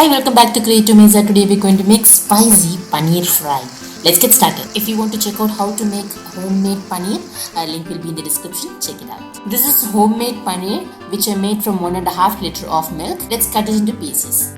Hi, welcome back to Creative Mesa. Today we're going to make spicy paneer fry. Let's get started. If you want to check out how to make homemade paneer, link will be in the description. Check it out. This is homemade paneer which I made from 1.5 liter of milk. Let's cut it into pieces.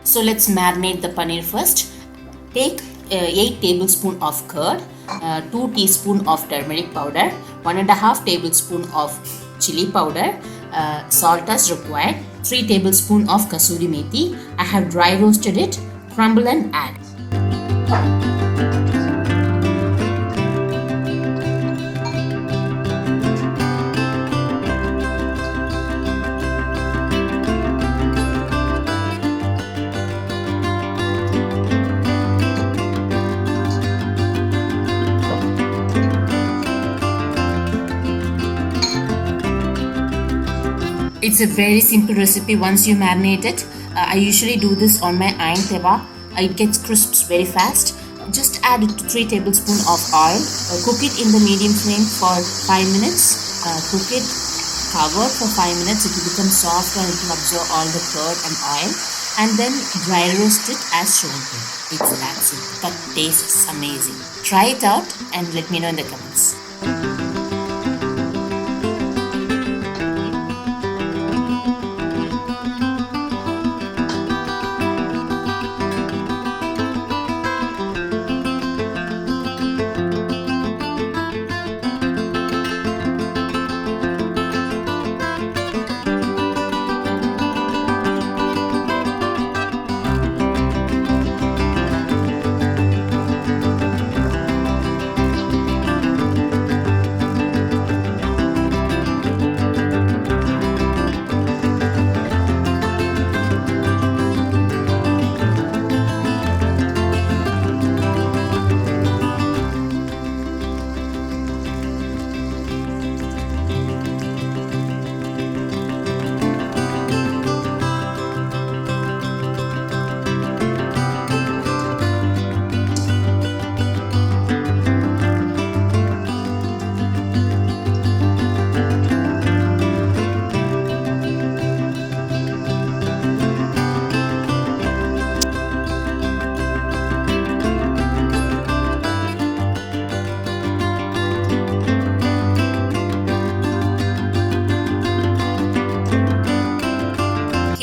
So let's marinate the paneer first. Take 8 tablespoons of curd, 2 teaspoons of turmeric powder, 1.5 tablespoons of chili powder, salt as required, 3 tablespoons of Kasuri Methi. I have dry roasted it, crumble and add. It's a very simple recipe once you marinate it. I usually do this on my iron tawa. It gets crisps very fast. Just add 3 tablespoons of oil. Cook it in the medium flame for 5 minutes. Cook it covered for 5 minutes. It will become soft and it will absorb all the curd and oil. And then dry roast it as shown here. It's that simple, but tastes amazing. Try it out and let me know in the comments.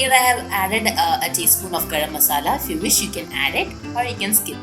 Here I have added a teaspoon of garam masala. If you wish, you can add it or you can skip.